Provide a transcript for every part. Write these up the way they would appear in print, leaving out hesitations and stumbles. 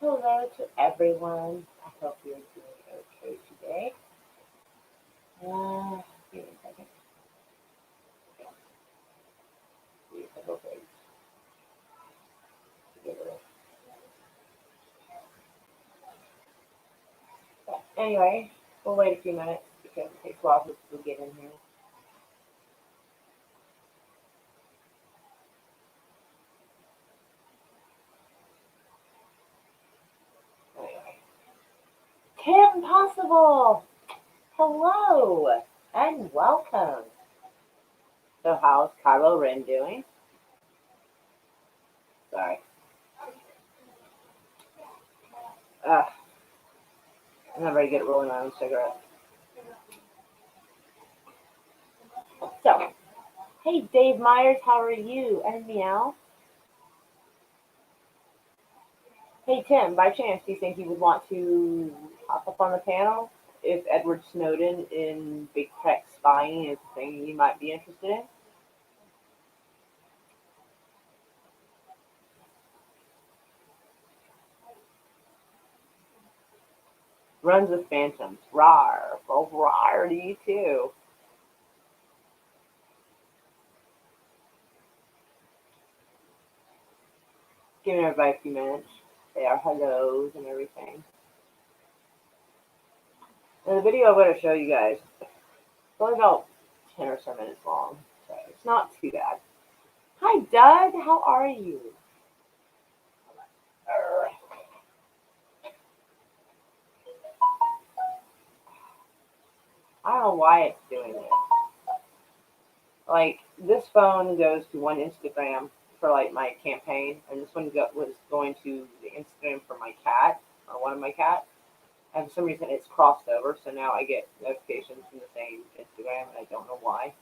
Hello to everyone. I hope you're doing okay today. Give me a second. See a couple things together. But anyway, we'll wait a few minutes because it takes a while for people to get in here. Anyway, Kim Possible, hello and welcome. So how's Kylo Ren doing? Sorry. I'm not very good at rolling my own cigarette. So, hey Dave Myers, how are you? And Meow. Hey Tim, by chance, do you think you would want to hop up on the panel if Edward Snowden in big tech spying is a thing you might be interested in? Runs with phantoms. Rawr. Well, rawr to you too. Giving everybody a few minutes. Say our hellos and everything. And the video I'm going to show you guys, it's only about 10 or so minutes long, so it's not too bad. Hi Doug, how are you? I don't know why it's doing this. Like, this phone goes to one Instagram for like my campaign, and this one was going to the Instagram for my cat, or one of my cats. And for some reason it's crossed over, so now I get notifications from the same Instagram, and I don't know why.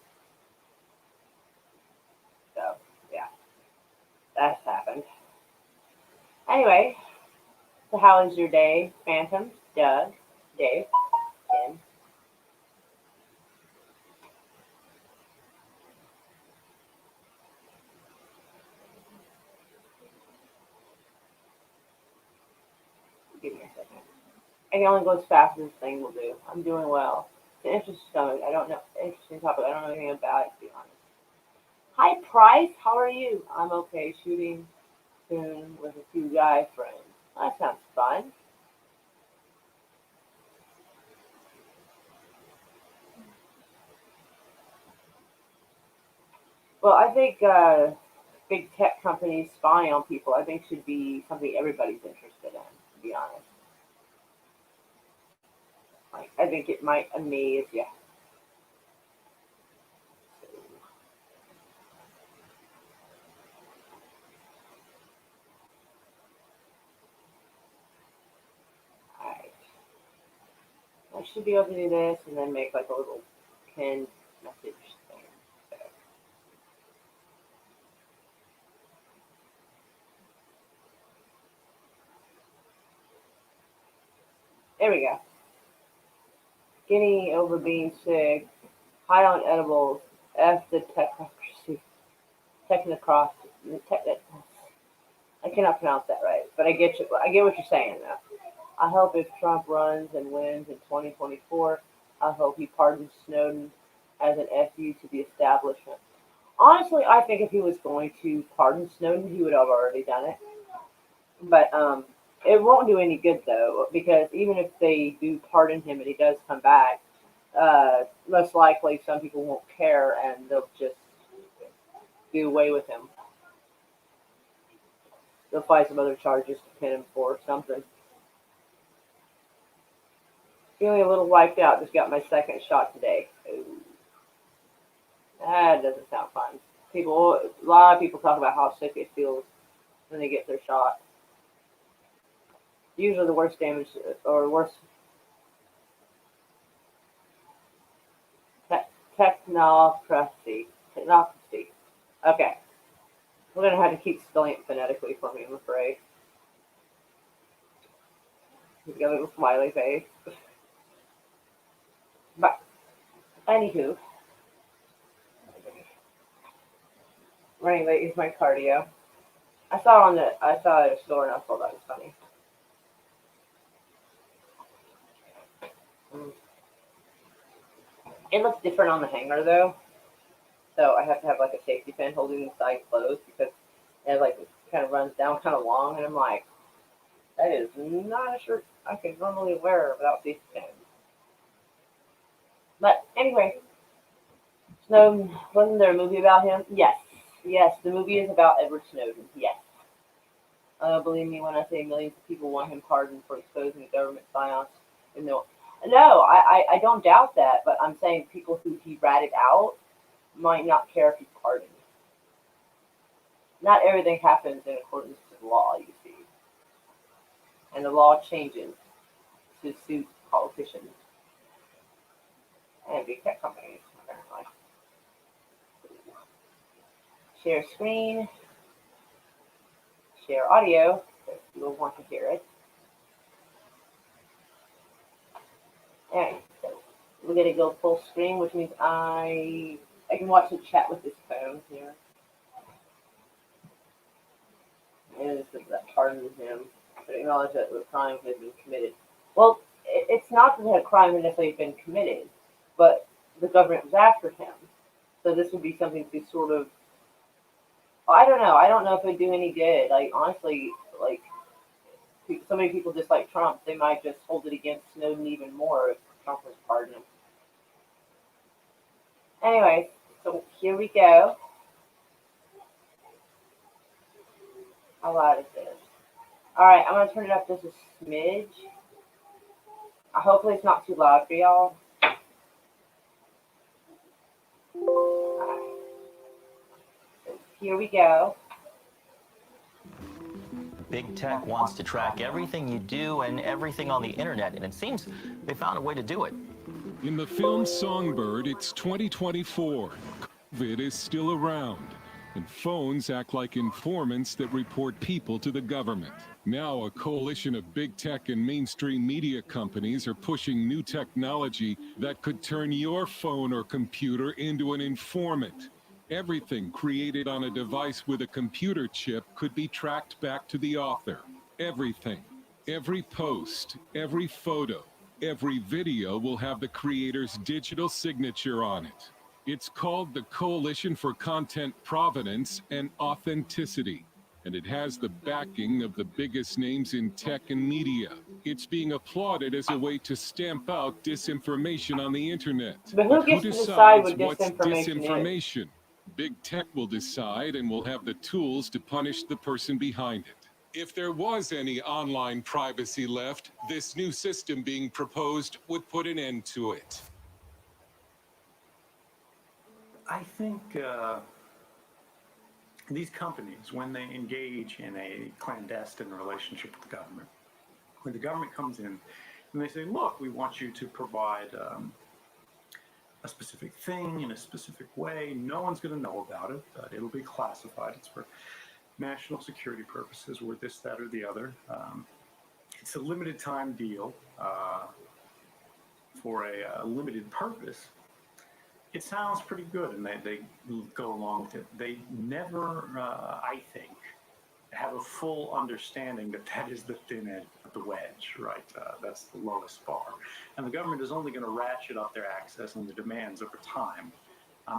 So, yeah, that's happened. Anyway, so how is your day, Phantom, Doug, Dave, Tim? Give me a second. I can only go as fast as this thing will do. I'm doing well. It's an interesting topic. I don't know. Interesting topic. I don't know anything about it, to be honest. Hi, Price. How are you? I'm okay. Shooting soon with a few guy friends. That sounds fun. Well, I think big tech companies spying on people, I think should be something everybody's interested in, to be honest. Like, I think it might amaze you. Alright. I should be able to do this and then make like a little pinned message thing. So, there we go. Getting over being sick, high on edibles, F the technocracy, technocracy, techn- I cannot pronounce that right, but I get you. I get what you're saying though. I hope if Trump runs and wins in 2024, I hope he pardons Snowden as an FU to the establishment. Honestly, I think if he was going to pardon Snowden, he would have already done it. But it won't do any good though, because even if they do pardon him and he does come back, most likely some people won't care and they'll just do away with him. They'll find some other charges to pin him for something. Feeling a little wiped out. Just got my second shot today. Ooh, that doesn't sound fun. A lot of people talk about how sick it feels when they get their shot. Usually, the worst damage or worst technocracy. Technocracy. Okay, we're gonna have to keep spelling it phonetically for me. I'm afraid. He's got a little smiley face. But anywho, running late is my cardio. I saw it at a store and I thought that was funny. It looks different on the hanger though, so I have to have like a safety pin holding the side closed because it like kind of runs down kind of long, and I'm like, that is not a shirt I could normally wear without safety pins. But anyway, Snowden, wasn't there a movie about him? Yes. Yes, the movie is about Edward Snowden. Yes. Believe me when I say millions of people want him pardoned for exposing government psyops. No, no, I don't doubt that, but I'm saying people who he ratted out might not care if he's pardoned. Not everything happens in accordance to the law, you see. And the law changes to suit politicians and big tech companies, apparently. Share screen, share audio, if you'll want to hear it. Alright, so we're gonna go full screen, which means I can watch the chat with this phone here. And this is that pardon him, but acknowledge that the crime has been committed. Well, it's not that a crime had necessarily been committed, but the government was after him. So this would be something to sort of, I don't know. I don't know if it would do any good. Like, honestly, like, so many people dislike Trump, they might just hold it against Snowden even more if Trump was pardoned him. Anyway, so here we go. How loud is this? Alright, I'm going to turn it up just a smidge. Hopefully it's not too loud for y'all. Alright. So here we go. Big tech wants to track everything you do and everything on the internet, and it seems they found a way to do it. In the film Songbird, it's 2024. COVID is still around, and phones act like informants that report people to the government. Now, a coalition of big tech and mainstream media companies are pushing new technology that could turn your phone or computer into an informant. Everything created on a device with a computer chip could be tracked back to the author. Everything. Every post, every photo, every video will have the creator's digital signature on it. It's called the Coalition for Content Provenance and Authenticity, and it has the backing of the biggest names in tech and media. It's being applauded as a way to stamp out disinformation on the internet. But But who who gets to decide decides what what's disinformation is? disinformation? Big tech will decide and will have the tools to punish the person behind it. If there was any online privacy left, this new system being proposed would put an end to it. I think these companies, when they engage in a clandestine relationship with the government, when the government comes in and they say, look, we want you to provide a specific thing in a specific way, no one's going to know about it. It'll be classified. It's for national security purposes, or this, that, or the other. It's a limited time deal for a limited purpose. It sounds pretty good, and they go along with it. They never, I think, have a full understanding that that is the thin edge of the wedge, right? That's the lowest bar. And the government is only going to ratchet up their access and the demands over time.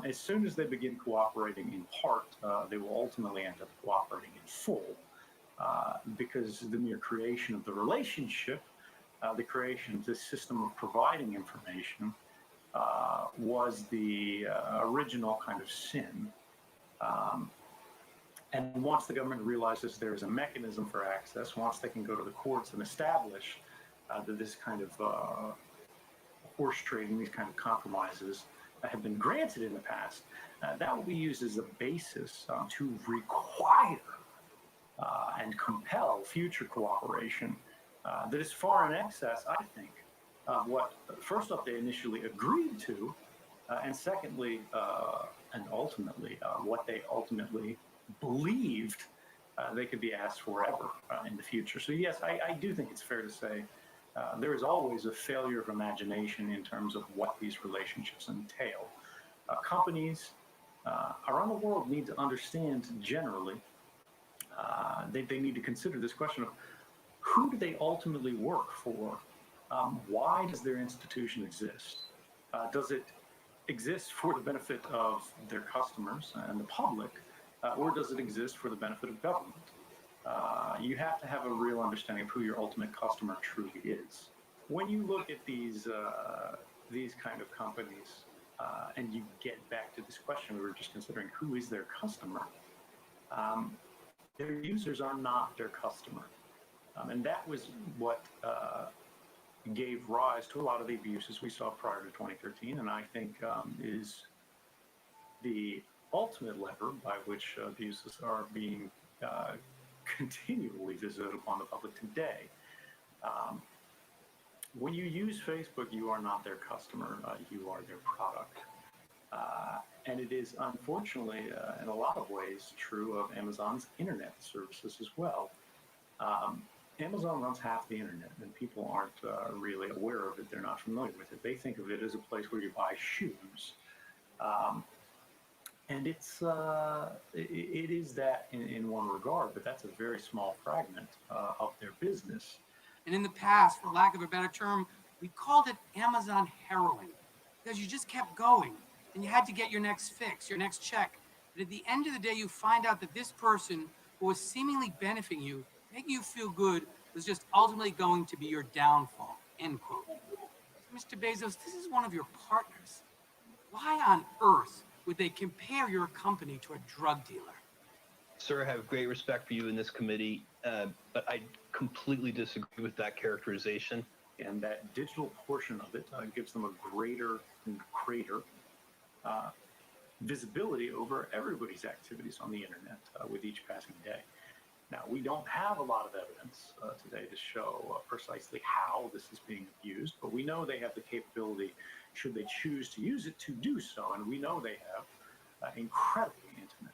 As soon as they begin cooperating in part, they will ultimately end up cooperating in full, because the mere creation of the relationship, the creation of this system of providing information, was the original kind of sin. And once the government realizes there's a mechanism for access, once they can go to the courts and establish that this kind of horse trading, these kind of compromises have been granted in the past, that will be used as a basis to require and compel future cooperation that is far in excess, I think, of what, first off, they initially agreed to, and secondly, and ultimately, what they ultimately believed they could be asked for ever in the future. So yes, I do think it's fair to say there is always a failure of imagination in terms of what these relationships entail. Companies around the world need to understand generally, they need to consider this question of who do they ultimately work for? Why does their institution exist? Does it exist for the benefit of their customers and the public, or does it exist for the benefit of government? You have to have a real understanding of who your ultimate customer truly is. When you look at these kind of companies, and you get back to this question we were just considering, who is their customer? Their users are not their customer. And that was what gave rise to a lot of the abuses we saw prior to 2013, and I think is the ultimate lever by which abuses are being continually visited upon the public today. When you use Facebook, you are not their customer, you are their product. And it is unfortunately, in a lot of ways, true of Amazon's internet services as well. Amazon runs half the internet, and people aren't really aware of it. They're not familiar with it. They think of it as a place where you buy shoes. And it is that in one regard, but that's a very small fragment of their business. And in the past, for lack of a better term, we called it Amazon heroin, because you just kept going and you had to get your next fix, your next check. But at the end of the day, you find out that this person who was seemingly benefiting you, making you feel good, was just ultimately going to be your downfall, end quote. So, Mr. Bezos, this is one of your partners. Why on earth would they compare your company to a drug dealer? Sir, I have great respect for you in this committee, but I completely disagree with that characterization. And that digital portion of it gives them a greater and greater visibility over everybody's activities on the internet with each passing day. Now, we don't have a lot of evidence today to show precisely how this is being abused, but we know they have the capability, should they choose to use it, to do so. And we know they have incredibly intimate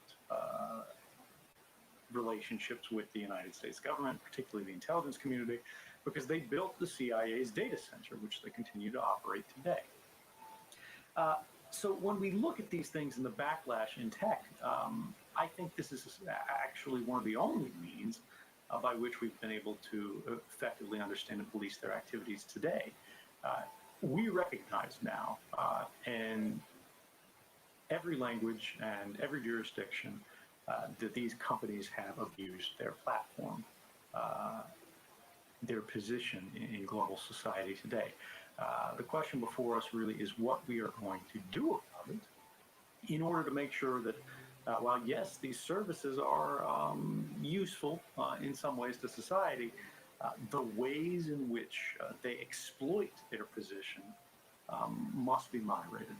relationships with the United States government, particularly the intelligence community, because they built the CIA's data center, which they continue to operate today. So when we look at these things in the backlash in tech, I think this is actually one of the only means by which we've been able to effectively understand and police their activities today. We recognize now in every language and every jurisdiction that these companies have abused their platform, their position in global society today. The question before us really is what we are going to do about it in order to make sure that while, yes, these services are useful in some ways to society, the ways in which they exploit their position must be moderated.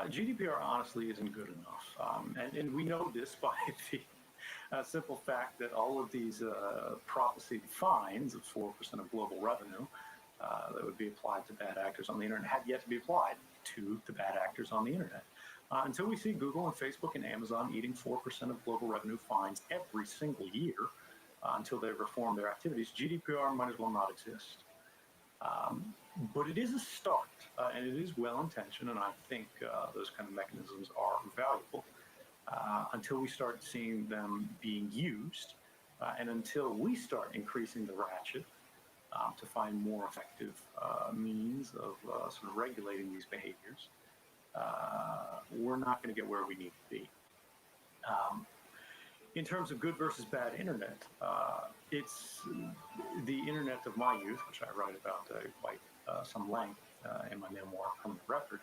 GDPR honestly isn't good enough. And we know this by the simple fact that all of these prophesied fines of 4% of global revenue that would be applied to bad actors on the internet have yet to be applied to the bad actors on the internet. Until we see Google and Facebook and Amazon eating 4% of global revenue fines every single year, until they reform their activities, GDPR might as well not exist. But it is a start, and it is well-intentioned, and I think those kind of mechanisms are valuable until we start seeing them being used, and until we start increasing the ratchet to find more effective means of sort of regulating these behaviors. We're not going to get where we need to be. In terms of good versus bad internet, it's the internet of my youth, which I write about quite some length in my memoir, Permanent Record,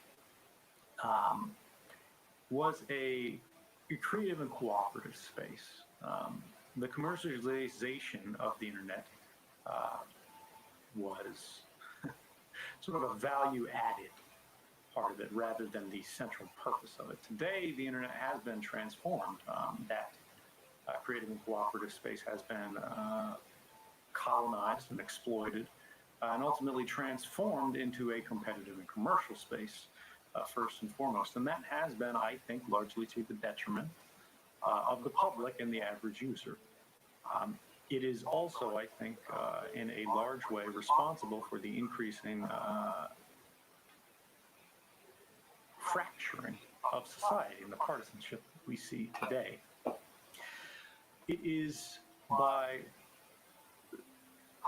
was a creative and cooperative space. The commercialization of the internet was sort of a value-added part of it rather than the central purpose of it. Today, the internet has been transformed. That creative and cooperative space has been colonized and exploited and ultimately transformed into a competitive and commercial space, first and foremost. And that has been, I think, largely to the detriment of the public and the average user. It is also, I think, in a large way responsible for the increasing fracturing of society and the partisanship we see today. It is by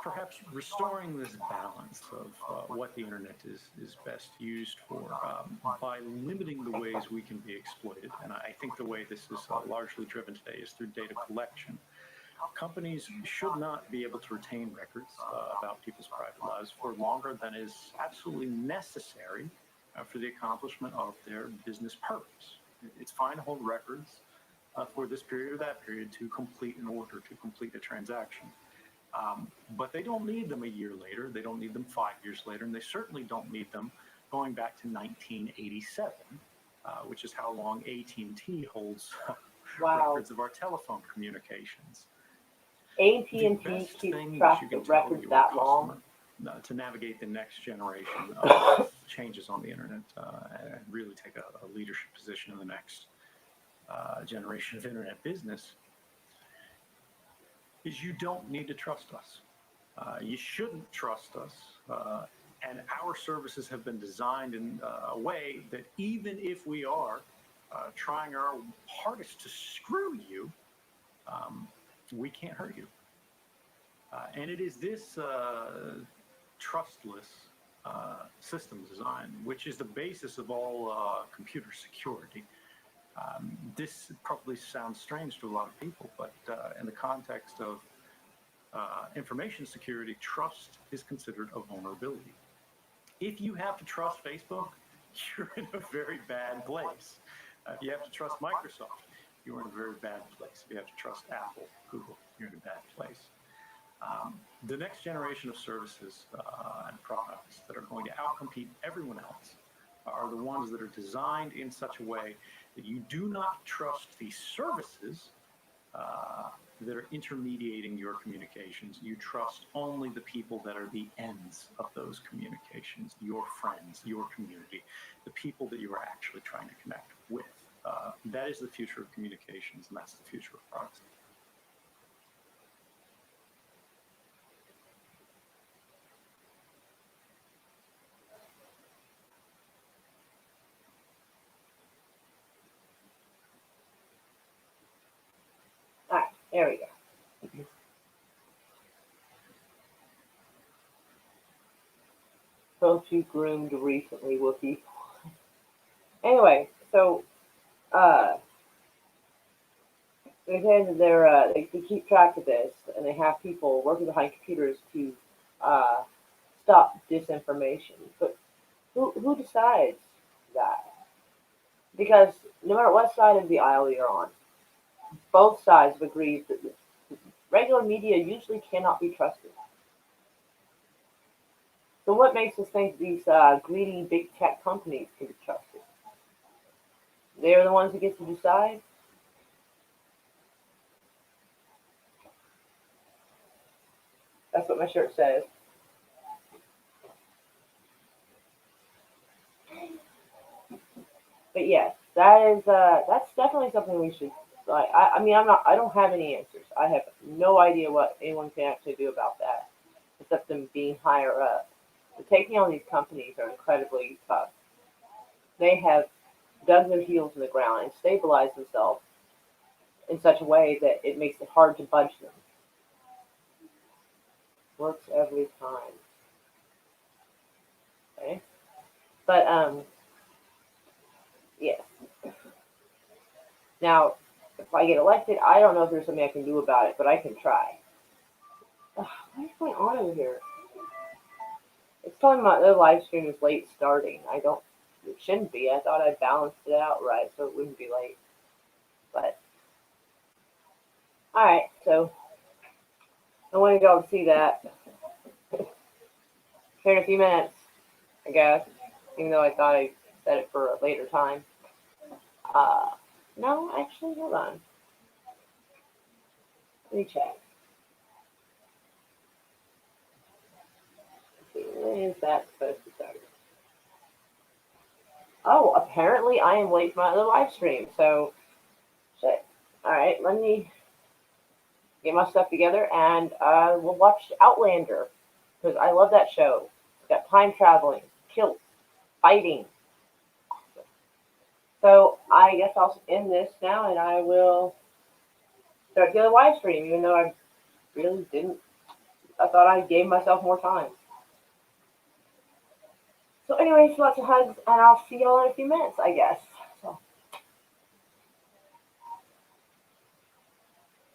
perhaps restoring this balance of what the internet is best used for by limiting the ways we can be exploited. And I think the way this is largely driven today is through data collection. Companies should not be able to retain records about people's private lives for longer than is absolutely necessary for the accomplishment of their business purpose. It's fine to hold records for this period or that period to complete an order, to complete a transaction. But they don't need them a year later. They don't need them 5 years later. And they certainly don't need them going back to 1987, which is how long AT&T holds records of our telephone communications. AT&T keeps track of records that long? To navigate the next generation of changes on the internet and really take a leadership position in the next generation of internet business, is you don't need to trust us. You shouldn't trust us. And our services have been designed in a way that even if we are trying our hardest to screw you, we can't hurt you. And it is this trustless system design which is the basis of all computer security. This probably sounds strange to a lot of people, but in the context of information security, trust is considered a vulnerability. If you have to trust Facebook, you're in a very bad place. If you have to trust Microsoft, you're in a very bad place. If you have to trust Apple, Google, you're in a bad place. The next generation of services and products that are going to outcompete everyone else are the ones that are designed in such a way that you do not trust the services that are intermediating your communications. You trust only the people that are the ends of those communications, your friends, your community, the people that you are actually trying to connect with. That is the future of communications, and that's the future of products. All right, there we go. Don't you groomed recently, Wookie? Anyway, so they say that they keep track of this, and they have people working behind computers to stop disinformation. But who decides that? Because no matter what side of the aisle you're on, both sides have agreed that regular media usually cannot be trusted. So what makes us think these greedy big tech companies can be trusted? They're the ones who get to decide? That's what my shirt says. But yes, that's definitely something we should like. I mean, I don't have any answers. I have no idea what anyone can actually do about that, except them being higher up. But taking on these companies are incredibly tough. They have dug their heels in the ground and stabilized themselves in such a way that it makes it hard to budge them. Works every time. Okay? But, yes. Now, if I get elected, I don't know if there's something I can do about it, but I can try. Ugh, what is going on over here? It's telling me the live stream is late starting. It shouldn't be. I thought I balanced it out right so it wouldn't be late. But, alright, so I wanted y'all to see that. Here in a few minutes, I guess, even though I thought I set it for a later time. No, actually, hold on. Let me check. Let's see, when is that supposed to start? Oh, apparently I am late for my other live stream, so shit. Alright, let me get my stuff together and we'll watch Outlander, because I love that show. It's got time traveling, kills, fighting. So I guess I'll end this now and I will start the other live stream, even though I really didn't I thought I gave myself more time. So anyways, lots of hugs, and I'll see y'all in a few minutes, I guess.